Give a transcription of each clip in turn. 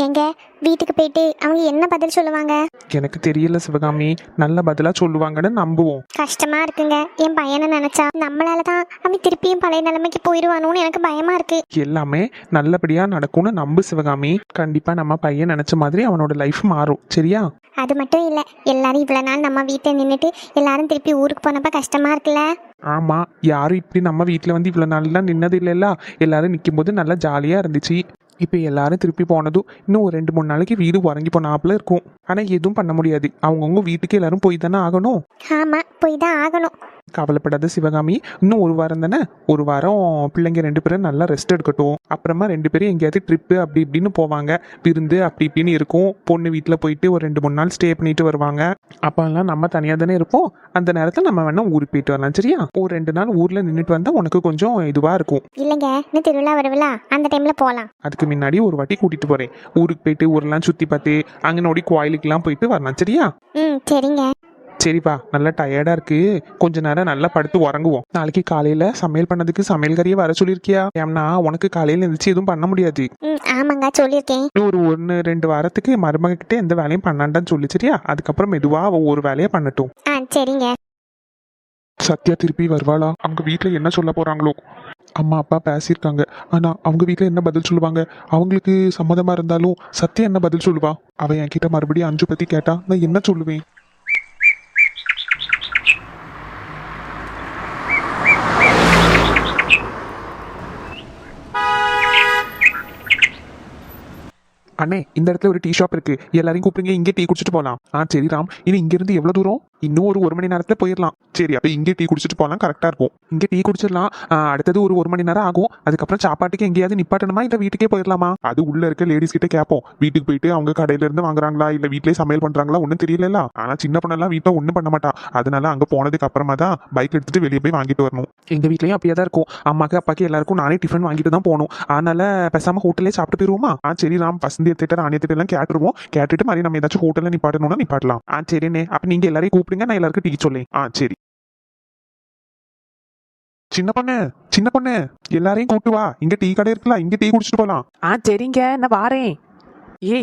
எங்க வீட்டுக்கு போயிட்டு அவங்க என்ன பதில் சொல்லுவாங்க? எனக்கு தெரியல சிவகாமி, நல்ல பதிலா சொல்லுவாங்கன்னு நம்புவோம். கஷ்டமா இருக்குங்க. என் பையனை நினைச்சா நம்மளாலதான் அவன் திருப்பியும் பழைய நிலைமைக்கு போயிடுவானோன்னு எனக்கு பயமா இருக்கு. எல்லாமே நல்லபடியா நடக்கும்னு நம்பு சிவகாமி. கண்டிப்பா நம்ம பையன் நினைச்ச மாதிரி அவனோட லைஃப் மாறும், சரியா? அது மட்டும் இல்ல, எல்லாரும் இவ்வளவு நாள் நம்ம வீட்டில் நின்றுட்டு எல்லாரும் திருப்பி ஊருக்கு போனப்ப கஷ்டமா இருக்குல்ல. ஆமா, யாரும் இப்படி நம்ம வீட்டில் வந்து இவ்வளோ நாள்லாம் நின்னது இல்லைல்ல. எல்லாரும் நிற்கும்போது நல்லா ஜாலியாக இருந்துச்சு. இப்போ எல்லாரும் திருப்பி போனதும் இன்னும் ஒரு 2-3 நாளைக்கு வீடு உறங்கி போனாப்புல இருக்கும். ஆனால் எதுவும் பண்ண முடியாது, அவங்கவுங்க வீட்டுக்கு எல்லாரும் போய் தானே ஆகணும். ஆமா, போய் தான் ஆகணும். கவலைப்படாத சிவகாமி, இன்னும் ஒரு வாரம் தானே. ஒரு வாரம் பிள்ளைங்க 2 பேரும் நல்லா ரெஸ்ட் எடுக்கட்டும். அப்புறமா 2 பேரும் எங்கேயாவது ட்ரிப்பு அப்படி இப்படின்னு போவாங்க. விருந்து அப்படி இப்படின்னு இருக்கும். பொண்ணு வீட்டில் போயிட்டு ஒரு 2-3 நாள் ஸ்டே பண்ணிட்டு வருவாங்க. அப்போல்லாம் நம்ம தனியாக தானே இருப்போம். அந்த நேரத்தில் நம்ம வேணா ஊருக்கு போயிட்டு வரலாம், சரியா? ஒரு 2 நாள் ஊரில் நின்றுட்டு வந்தால் உனக்கு கொஞ்சம் இதுவாக இருக்கும். இல்லைங்க, இன்னும் திருவிழா வருவில, அந்த டைம்ல போகலாம். அதுக்கு முன்னாடி ஒரு வாட்டி கூட்டிட்டு போறேன். ஊருக்கு போயிட்டு ஊரெல்லாம் சுற்றி பார்த்து அங்கனோடி கோயிலுக்கெல்லாம் போயிட்டு வரலாம், சரியா? சரிங்க. சரிப்பா, நல்லா டயர்டா இருக்கு. கொஞ்ச நேரம் நல்லா படுத்து உறங்குவோம். நாளைக்கு காலையில சமையல் பண்ணதுக்கு சமையல்காரியை வர சொல்லியிருக்கியா? ஏன்னா உனக்கு காலையில எழுந்திரிச்சு எதுவும் பண்ண முடியாது. ஆமாங்க, சொல்லியிருக்கேன். ஒரு 1-2 வாரத்துக்கு மருமக கிட்ட எந்த வேலையும் பண்ணாண்டான்னு சொல்லி, சரியா? அதுக்கப்புறம் மெதுவா ஒவ்வொரு வேலையை பண்ணட்டும். சரிங்க. சத்யா திருப்பி வருவாளா? அவங்க வீட்டுல என்ன சொல்ல போறாங்களோ? அம்மா அப்பா பேசியிருக்காங்க, ஆனா அவங்க வீட்டுல என்ன பதில் சொல்லுவாங்க? அவங்களுக்கு சம்மதமா இருந்தாலும் சத்யா என்ன பதில் சொல்லுவா? அவ என்கிட்ட மறுபடியும் அஞ்சு பத்தி கேட்டா நான் என்ன சொல்லுவேன்? அண்ணே, இந்த இடத்துல ஒரு டீ ஷாப் இருக்கு, எல்லாரையும் கூப்பிடுங்க, இங்கே டீ குடிச்சிட்டு போகலாம். சரி ராம், இனி இங்க இருந்து எவ்வளவு தூரம்? இன்னும் ஒரு 1 மணி நேரத்துல போயிடலாம். சரி, அப்ப இங்கே டீ குடிச்சிட்டு போகலாம், கரெக்டா இருக்கும். இங்கே டீ குடிச்சிடலாம். அடுத்தது ஒரு 1 மணி நேரம் ஆகும். அதுக்கப்புறம் சாப்பாட்டுக்கு எங்கேயாவது நிப்பாட்டணுமா, இல்ல வீட்டுக்கே போயிடலாமா? அது உள்ள இருக்க லேடிஸ் கிட்ட கேட்போம். வீட்டுக்கு போயிட்டு அவங்க கடையில இருந்து வாங்குறாங்களா இல்ல வீட்லயே சமையல் பண்றாங்களா ஒன்னும் தெரியல. ஆனா சின்ன பொண்ணெல்லாம் வீட்டுல ஒன்னும் பண்ண மாட்டா. அதனால அங்க போனதுக்கு அப்புறமா தான் பைக் எடுத்துட்டு வெளியே போய் வாங்கிட்டு வரணும். எங்க வீட்லயும் அப்படியே தான் இருக்கும். அம்மாக்கு அப்பாக்கு எல்லாருக்கும் நானே டிஃபன் வாங்கிட்டு தான் போகணும். அதனால பேசாம ஹோட்டலே சாப்பிட்டு போயிருவோமா? சரி ராம், பசந்தி தேட்டர் ஆணிய தேட்டர் எல்லாம் கேட்டுருவோம். கேட்டுட்டு மாதிரி நம்ம ஏதாச்சும் ஹோட்டல்ல நிப்பாட்டணும்னா நிப்பாட்டலாம். சரிண்ணே, அப்ப நீங்க எல்லாரையும் கூப்பிடுங்க, நான் எல்லாருக்கும் டீ சொல்லேன். சரி. சின்ன பொண்ணு எல்லாரையும் கூட்டு வா. இங்க டீ கடை இருக்குல்ல, இங்க டீ குடிச்சிட்டு போலாம். சரிங்க, நான் வாரேன்.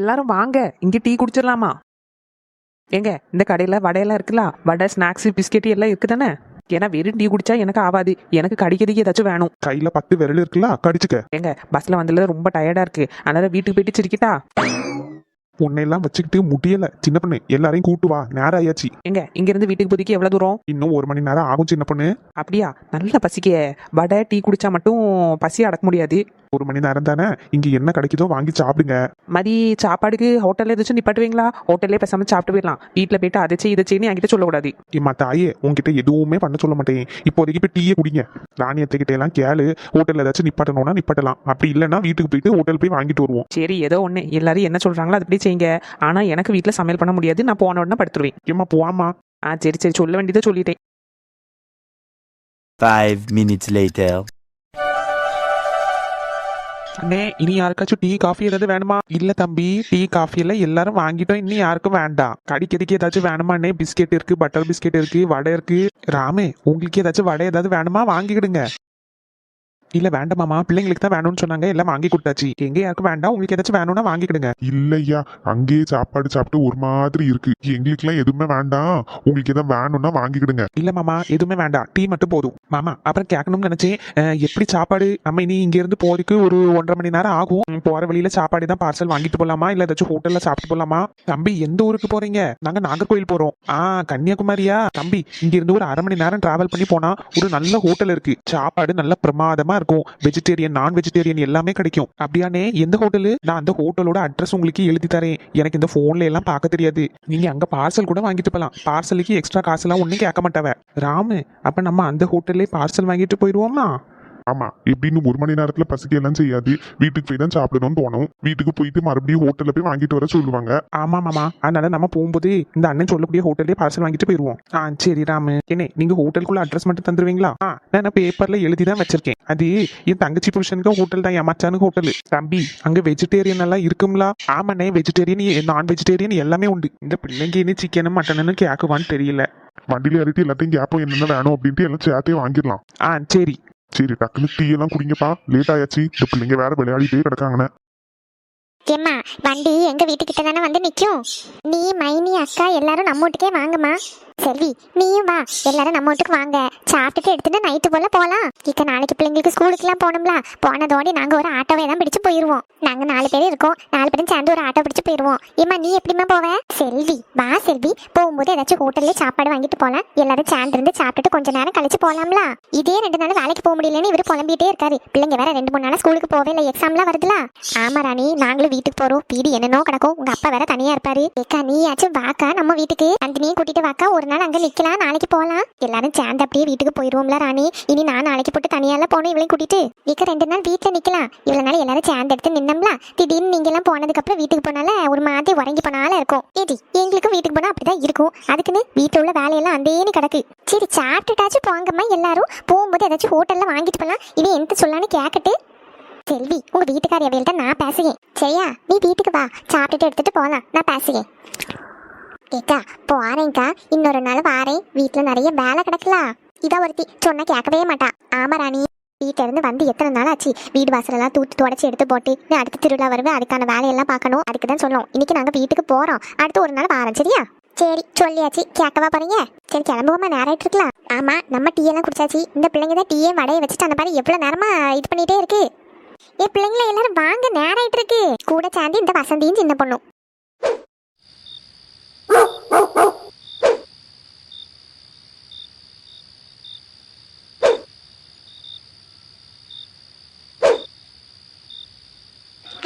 எல்லாரும் வாங்க, இங்க டீ குடிச்சிடலாமா? ஏங்க, இந்த கடையில வடையெல்லாம் இருக்குல்ல, வடை ஸ்நாக்ஸ் பிஸ்கெட் எல்லாம் இருக்குதானே? ஏன்னா வெறும் டீ குடிச்சா எனக்கு ஆகாது, எனக்கு கடிக்கிறதுக்கு ஏதாச்சும் வேணும். கையில 10 விரல் இருக்குல்ல, கடிச்சுக்க. ஏங்க, பஸ்ல வந்ததுல ரொம்ப டயர்டா இருக்கு, அதனால வீட்டுக்கு போயிட்டு சிரிக்கிட்டா? உன்னையெல்லாம் வச்சுக்கிட்டு முடியல சின்ன பொண்ணு, எல்லாரையும் கூட்டு வா, நேரம் ஆயாச்சு. எங்க இங்க இருந்து வீட்டுக்கு போதிக்கு எவ்வளவு தூரம்? இன்னும் 1 மணி நேரம் ஆகும் சின்ன பொண்ணு. அப்படியா? நல்ல பசிக்க. வடை டீ குடிச்சா மட்டும் பசி அடக்க முடியாது. 1 மணி நேரம் தானே, இங்க என்ன கிடைக்குதோ வாங்கி சாப்பிடுங்க. மதி சாப்பாடுக்கு ஹோட்டல்ல ஏதாச்சும் நிப்பாட்டுவீங்களா? ஹோட்டல்லே பேசாம சாப்பிட்டு போயிடலாம். வீட்டுல போயிட்டு அதை செய்ய இதை செய்யணும் என்கிட்ட சொல்லக்கூடாது. ஏமா தாயே, உங்ககிட்ட எதுவுமே பண்ண சொல்ல மாட்டேன். இப்போதைக்கு போய் டீயே குடிங்க. ராணியத்துக்கிட்ட எல்லாம் கேளு, ஹோட்டல்ல ஏதாச்சும் நிப்பாட்டணும்னா நிப்பாட்டலாம். அப்படி இல்லைன்னா வீட்டுக்கு போயிட்டு ஹோட்டல் போய் வாங்கிட்டு வருவோம். சரி, ஏதோ ஒண்ணு, எல்லாரும் என்ன சொல்றாங்களோ அது அப்படி செய்யுங்க. ஆனா எனக்கு வீட்டுல சமையல் பண்ண முடியாது, நான் போன உடனே படுத்துருவேன். ஏமா போவாமா? சரி சரி, சொல்ல வேண்டியதை சொல்லிட்டேன். 5 minutes later. அண்ணே, இனி யாருக்காச்சும் டீ காஃபி ஏதாவது வேணுமா? இல்ல தம்பி, டீ காஃபி எல்லாம் எல்லாரும் வாங்கிட்டோம், இன்னும் யாருக்கும் வேண்டாம். கடிக்கிறதுக்கு ஏதாச்சும் வேணுமா அண்ணே? பிஸ்கெட் இருக்கு, பட்டர் பிஸ்கெட் இருக்கு, வடை இருக்கு. ராமே, உங்களுக்கு ஏதாச்சும் வடை ஏதாவது வேணுமா? வாங்கிக்கிடுங்க. இல்ல வேண்டாமாமா, பிள்ளைங்களுக்கு தான் வேணும்னு சொன்னாங்க, எல்லாம் வாங்கி கொடுத்தாச்சு. எங்க யாருக்கும் வேண்டாம், உங்களுக்கு ஏதாச்சும் வேணும்னா வாங்கிக்கிடுங்க. இல்லையா, அங்கேயே சாப்பாடு சாப்பிட்டு ஒரு மாதிரி இருக்கு, எங்களுக்குலாம் எதுவுமே வேண்டாம், உங்களுக்கு எதாவது வேணும்னா வாங்கிக்கிடுங்க. இல்ல மாமா, எதுவுமே வேண்டாம், டீ மட்டும் போதும். மாமா, அப்புறம் கேட்கணும்னு நினைச்சேன், எப்படி சாப்பாடு? நம்ம இனி இங்க இருந்து போறதுக்கு ஒரு 1.5 மணி நேரம் ஆகும். போற வழியில சாப்பாடு தான் பார்சல் வாங்கிட்டு போலாமா, இல்ல ஏதாச்சும் ஹோட்டல்ல சாப்பிட்டு போலாமா? தம்பி, எந்த ஊருக்கு போறீங்க? நாங்க நாகர்கோயில் போறோம். கன்னியாகுமரியா? தம்பி, இங்க இருந்து ஒரு 1/2 மணி நேரம் டிராவல் பண்ணி போனா ஒரு நல்ல ஹோட்டல் இருக்கு, சாப்பாடு நல்ல பிரமாதமா இருக்கும். வெஜிடேரியன் நான் வெஜிடேரியன் எல்லாமே கிடைக்கும். அப்படியானே, எந்த ஹோட்டலு? நான் அந்த ஹோட்டலோட அட்ரஸ் உங்களுக்கு எழுதி தரேன். எனக்கு இந்த போன்ல எல்லாம் பார்க்க தெரியாது. நீங்க அங்க பார்சல் கூட வாங்கிட்டு போலாம். பார்சலுக்கு எக்ஸ்ட்ரா காசெல்லாம் ஒன்னும் கேட்க மாட்டவ. ராமு, அப்ப நம்ம அந்த ஹோட்டல்லே பார்சல் வாங்கிட்டு போயிடுவோமா? ஆமா, எப்படின்னு 1 மணி நேரத்துல பசிக்க எல்லாம் செய்யாது, வீட்டுக்கு போய் தான் சாப்பிடணும்னு தோணும். வீட்டுக்கு போயிட்டு மறுபடியும் ஹோட்டல்ல போய் வாங்கிட்டு வர சொல்லுவாங்க. ஆமா மாமா, அதனால நம்ம போகும்போது இந்த அண்ணன் சொல்லக்கூடிய ஹோட்டல்லே பார்சல் வாங்கிட்டு போயிருவோம். சரி ராமு, என்ன நீங்க ஹோட்டலுக்குள்ள அட்ரஸ் மட்டும் தந்துருவீங்களா? நான் பேப்பர்ல எழுதி தான் வச்சிருக்கேன். அது என் தங்கச்சி புருஷனுக்கு ஹோட்டல் தான், ஏமாச்சானுக்கு ஹோட்டல். தம்பி, அங்க வெஜிடேரியன் எல்லாம் இருக்குங்களா? ஆமாண்ணே, வெஜிடேரியன் நான் வெஜிடேரியன் எல்லாமே உண்டு. இந்த பிள்ளைங்க என்ன சிக்கனும் மட்டனும் கேக்குவான்னு தெரியல. வண்டியில ஏறிட்டு எல்லாத்தையும் கேப்போம், என்னென்ன வேணும் அப்படின்ட்டு எல்லாம் சேர்த்தே வாங்கிடலாம். சரி சரி, டக்குனு டீ எல்லாம் குடிங்கப்பா, லேட் ஆயாச்சு. இந்த பிள்ளைங்க வேற விளையாடிட்டே கிடக்காங்கண்ணே. ஏம்மா வண்டி எங்க வீட்டுக்கிட்ட தானே வந்து நிக்கும். நீ மைனி அக்கா எல்லாரும் நம்ம வீட்டுக்கே வாங்கம்மா. செல்வி நீயும் வா, எல்லாரும் நம்ம வீட்டுக்கு வாங்க. சாப்பிட்டுட்டு எடுத்துட்டு நைட்டு போல போலாம். இக்க நாளைக்கு பிள்ளைங்களுக்கு ஸ்கூலுக்குலாம் போகணும்ல. போனதோட நாங்க ஒரு ஆட்டோவை தான் பிடிச்சு போயிருவோம். நாங்க 4 பேர் இருக்கோம், 4 பேரும் சேர்ந்து ஒரு ஆட்டோ பிடிச்சு போயிருவோம். ஏம்மா நீ எப்படிமா போவ? செல்வி வா செல்வி, போகும்போது ஏதாச்சும் ஹோட்டல்ல சாப்பாடு வாங்கிட்டு போலாம். எல்லாரும் சேர்ந்து இருந்து சாப்பிட்டுட்டு கொஞ்ச நேரம் கழிச்சு போலாம்ல. இதே 2 நாள் வேலைக்கு போக முடியலன்னு இவரு புலம்பிட்டே இருக்காரு. பிள்ளைங்க வேற 2-3 நாள் ஸ்கூலுக்கு போவே இல்லை, எக்ஸாம்லாம் வருதுல. ஆமா ராணி, நாங்களும் வீட்டுக்கு போறோம். வீடு என்னன்னோ கிடக்கும். உங்க அப்பா வேற தனியா இருப்பாரு. ஏக்கா நீயாச்சும் வாக்கா நம்ம வீட்டுக்கு. அந்தனியும் கூட்டிட்டு வாக்கா, ஒரு நாள் அங்க நிக்கலாம், நாளைக்கு போலாம். எல்லாரும் சேர்ந்து அப்படியே வீட்டுக்கு போயிருவோம்ல ராணி. இனி நான் நாளைக்கு போட்டு தனியால போனோம் இவளையும் கூட்டிட்டு. இக்க 2 நாள் வீட்டுல நிக்கலாம். இவ்வளவு நாள் எல்லாரும் சேர்ந்து எடுத்து நின்னோம்ல. திடீர்னு நீங்க எல்லாம் போனதுக்கு அப்புறம் வீட்டுக்கு போனால ஒரு மாதிரி உறங்கி போனால இருக்கும். ஏடி எங்களுக்கும் வீட்டுக்கு போனா அப்படிதான் இருக்கும். அதுக்குன்னு வீட்டுல உள்ள வேலையெல்லாம் அந்தேன்னு கிடக்கு. சரி சாப்பிட்டுட்டாச்சும் போங்கம்மா. எல்லாரும் போகும்போது ஏதாச்சும் ஹோட்டல்ல வாங்கிட்டு போலாம். இவன் என்ன சொல்லான்னு கேக்கட்டு. செல்வி உங்க வீட்டுக்காரி அவையில்ட்ட நான் பேசுகிறேன் சரியா? நீ வீட்டுக்கு வா, சாப்பிட்டுட்டு எடுத்துட்டு போகலாம், நான் பேசுகிறேன். ஏக்கா போறேன்க்கா, இன்னொரு நாள் வாரேன். வீட்டுல நிறைய வேலை கிடக்கலாம். இதான் ஒருத்தி சொன்னா கேட்கவே மாட்டா. ஆமா ராணி, வீட்டுல இருந்து வந்து எத்தனை நாள் ஆச்சு. வீடு வாசலெல்லாம் தூத்து தொடச்சி எடுத்து போட்டு நீ அடுத்த திருவிழா வருவேன், அதுக்கான வேலையெல்லாம் பார்க்கணும். அதுக்கு தான் சொல்லுவோம். இன்னைக்கு நாங்க வீட்டுக்கு போறோம், அடுத்து ஒரு நாள் வாரம் சரியா? சரி சொல்லியாச்சு, கேட்கவா போறீங்க? சரி கிளம்புவோமா, நேரம் ஆயிட்டு இருக்கலாம். ஆமா நம்ம டீ எல்லாம் குடிச்சாச்சு. இந்த பிள்ளைங்க தான் டீயே வடையை வச்சுட்டு அந்த மாதிரி எவ்வளவு நேரமா இது பண்ணிட்டே இருக்கு. ஏ பிள்ளைங்கள எல்லாரும் வாங்க, நேரம் ஆயிட்டு இருக்கு. கூட சேர்ந்து இந்த வசந்தியும் சின்ன பொண்ணும்.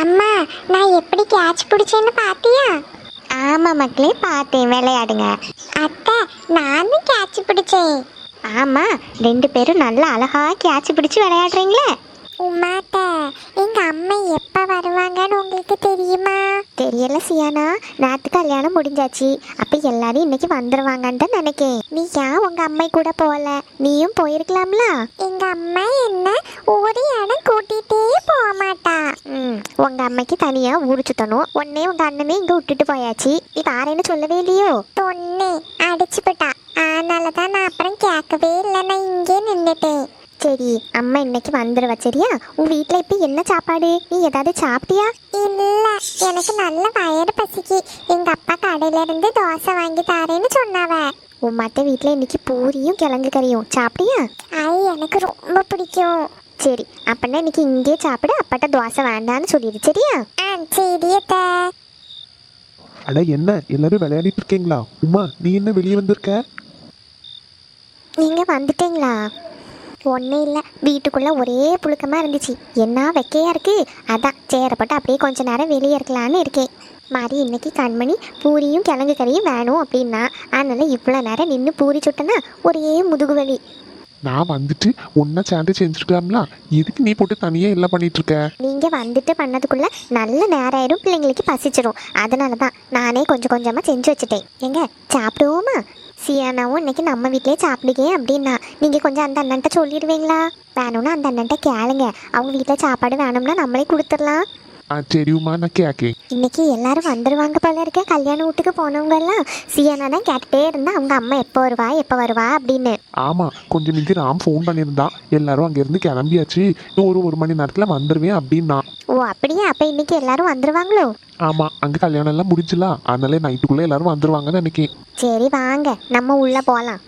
அம்மா நான் எப்படி கேட்ச் பிடிச்சேன்னு பாத்தியா? ஆமா மக்களே பார்த்தேன், விளையாடுங்க. அத்தை நானும் கேட்ச் பிடிச்சேன். ஆமா 2 பேரும் நல்லா அழகா கேட்ச் பிடிச்சு விளையாடுறீங்களே. உமாட்ட எங்க அம்மா எப்ப வருவாங்கன்னு உங்களுக்கு தெரியுமா? தெரியல சியானா, நேத்து கல்யாணம் முடிஞ்சாச்சு. அப்ப எல்லாரும் இன்னைக்கு வந்துருவாங்கன்னு தான் நினைக்கேன். நீ ஏன் உங்க அம்மை கூட போகல? நீயும் போயிருக்கலாம்ல. எங்க அம்மா என்ன ஒரு இடம் கூட்டிட்டே போக மாட்டா. உங்க அம்மைக்கு தனியா ஊரு சுத்தணும். உடனே உங்க அண்ணனே இங்க விட்டுட்டு போயாச்சு. நீ பாருன்னு சொல்லவே இல்லையோ? தொன்னே அடிச்சு போட்டா. அதனாலதான் நான் அப்புறம் கேட்கவே இல்லை, நான் இங்கே நின்றுட்டேன். சரி அம்மா இன்னைக்கு வந்துடுவா சரியா? உங்க வீட்டுல இப்ப என்ன சாப்பாடு? நீ ஏதாவது சாப்பிட்டியா? இல்ல எனக்கு நல்ல வயிறு பசிக்கு. எங்க அப்பா கடையில இருந்து தோசை வாங்கி தாரேன்னு சொன்னாவ. உன் மத்த வீட்டுல இன்னைக்கு பூரியும் கிழங்கு கறியும் சாப்பிட்டியா? எனக்கு ரொம்ப பிடிக்கும். சரி அப்படின்னா இன்னைக்கு இங்கே சாப்பிடு, அப்பாட்ட தோசை வேண்டான்னு சொல்லிடு சரியா? சரி அத்தை. அட என்ன எல்லாரும் விளையாடிட்டு இருக்கீங்களா? உமா நீ என்ன வெளியே வந்திருக்க? நீங்க வந்துட்டீங்களா? ஒன்றும் இல்லை, வீட்டுக்குள்ளே ஒரே புழுக்கமாக இருந்துச்சு. என்ன வெக்கையாக இருக்குது, அதான் சேரப்பட்டு அப்படியே கொஞ்ச நேரம் வெளியே இருக்கலான்னு இருக்கேன். மாதிரி இன்னைக்கு கண்மணி பூரியும் கிழங்கு கறியும் வேணும் அப்படின்னா, அதனால இவ்வளோ நேரம் நின்று பூரி சுட்டனா ஒரே முதுகு வலி. நான் வந்துட்டு ஒன்னா சேர்ந்து செஞ்சுருக்கலாம்ல, எதுக்கு நீ போட்டு தனியாக எல்லாம் பண்ணிட்டு இருக்க? நீங்கள் வந்துட்டு பண்ணதுக்குள்ளே நல்ல நேரம் ஆயிடும், பிள்ளைங்களுக்கு பசிச்சிரும். அதனால தான் நானே கொஞ்சம் கொஞ்சமாக செஞ்சு வச்சுட்டேன். எங்க சாப்பிடுவோமா? சியானாவும் இன்னைக்கு நம்ம வீட்டிலே சாப்பிடுங்க அப்படின்னா நீங்கள் கொஞ்சம் அந்த அண்ணன்ட்ட சொல்லிடுவீங்களா? வேணும்னா அந்த அண்ணன்ட்ட கேளுங்க, அவங்க வீட்டில் சாப்பாடு வேணும்னா நம்மளே கொடுத்துடலாம். சரியுமா நான் கேட்கேன். இன்னைக்கு எல்லாரும் வந்துடுவாங்க போல இருக்க. கல்யாண வீட்டுக்கு போனவங்க எல்லாம் சியானா தான் கேட்டுட்டே இருந்தா அவங்க அம்மா எப்போ வருவா அப்படின்னு. ஆமா கொஞ்சம் முந்தி ராம் ஃபோன் பண்ணியிருந்தான், எல்லாரும் அங்கேருந்து கிளம்பியாச்சு, இன்னும் ஒரு மணி நேரத்தில் வந்துடுவேன் அப்படின்னா. ஓ அப்படியே, அப்ப இன்னைக்கு எல்லாரும் வந்துருவாங்களோ? ஆமா அங்கே கல்யாணம் எல்லாம் முடிஞ்சுலாம், அதனால நைட்டுக்குள்ளே எல்லாரும் வந்துருவாங்கன்னு நினைக்கிறேன். சரி வாங்க நம்ம உள்ள போலாம்.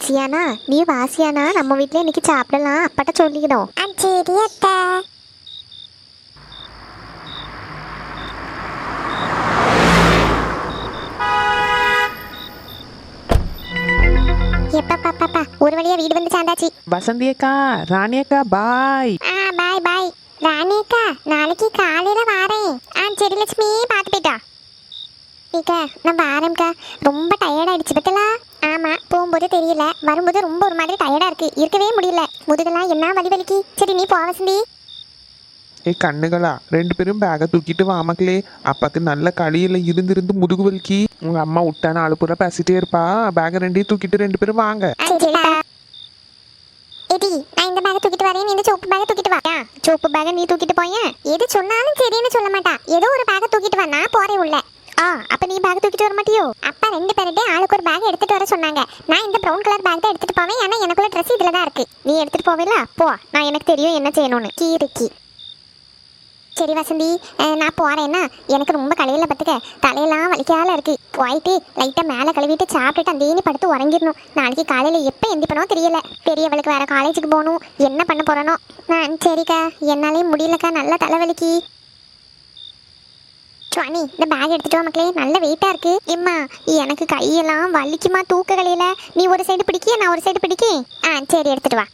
சியானா நீ வா சியானா, நம்ம வீட்டுல இன்னைக்கு சாப்பிடலாம், அப்பாட்ட சொல்லிக்கிடும். சரி அத்தை. எப்பா ஒரு வழியா வீடு வந்து சேர்ந்தாச்சு. வசந்தி அக்கா, ராணி அக்கா, பாய். பாய் பாய் ராணி அக்கா, நாளைக்கு காலையில வாரேன். சரி லட்சுமி பார்த்து போயிட்டா. ஏக்கா நான் வாரேன்க்கா, ரொம்ப டயர்ட் ஆயிடுச்சு பத்தலா. ஆமா போகும்போது தெரியல, வரும்போது ரொம்ப ஒரு மாதிரி டயர்டா இருக்கு, இருக்கவே முடியல, முதுகெல்லாம் என்ன வலி வலிக்கு. சரி நீ போ வசந்தி. கண்ணுகளா 2 பேரும் பேகை தூக்கிட்டு வாமக்களே, அப்பாக்கு நல்ல களியில இருந்து முதுகு வலிக்கி. உங்க அம்மா விட்டான அழுப்புற பேசிட்டே இருப்பா, பேகை 2 தூக்கிட்டு 2 பேரும் வாங்க. ஏடி நான் இந்த பேக்கை தூக்கிட்டு வரேன், நீ இந்த சோப்பு பேக்கை தூக்கிட்டு வா. சோப்பு பேக்கை நீ தூக்கிட்டு போய, எது சொன்னாலும் சரின்னு சொல்ல மாட்டா. ஏதோ ஒரு பேக்கை தூக்கிட்டு வா, நான் போறேன் உள்ள. அப்ப நீ பேக் தூக்கிட்டு வர மாட்டியோ? அப்பா 2 பேருட்டே ஆளுக்கு ஒரு பேக் எடுத்துட்டு வர சொன்னாங்க. நான் இந்த ப்ரௌன் கலர் பேக் தான் எடுத்துட்டு போவேன், ஏன்னா எனக்குள்ள ட்ரெஸ் இதுல தான் இருக்கு. நீ எடுத்துட்டு போவேல, போ, நான் எனக்கு தெரியும் என்ன செய்யணும்னு. கீரிக்கி சரி வசந்தி, நான் போறேன்னா எனக்கு ரொம்ப கலையில பத்துக்க தலையெல்லாம் வலிக்கால இருக்கு. போயிட்டு லைட்டா மேலே கழுவிட்டு சாப்பிட்டுட்டு அந்த படுத்து உறங்கிடணும். நாளைக்கு காலையில எப்போ எந்திப்பனோ தெரியல. பெரியவளுக்கு வேற காலேஜுக்கு போகணும், என்ன பண்ண போறனோ. சரிக்கா, என்னாலே முடியலக்கா, நல்ல தலைவலிக்கு. சுவாணி, இந்த பேக் எடுத்துட்டு வா மக்களே, நல்ல வெயிட்டா இருக்கு. எம்மா எனக்கு கையெல்லாம் வலிக்குமா தூக்க கலையில. நீ ஒரு சைடு பிடிக்க, நான் ஒரு சைடு பிடிக்கேன். சரி எடுத்துட்டு வா.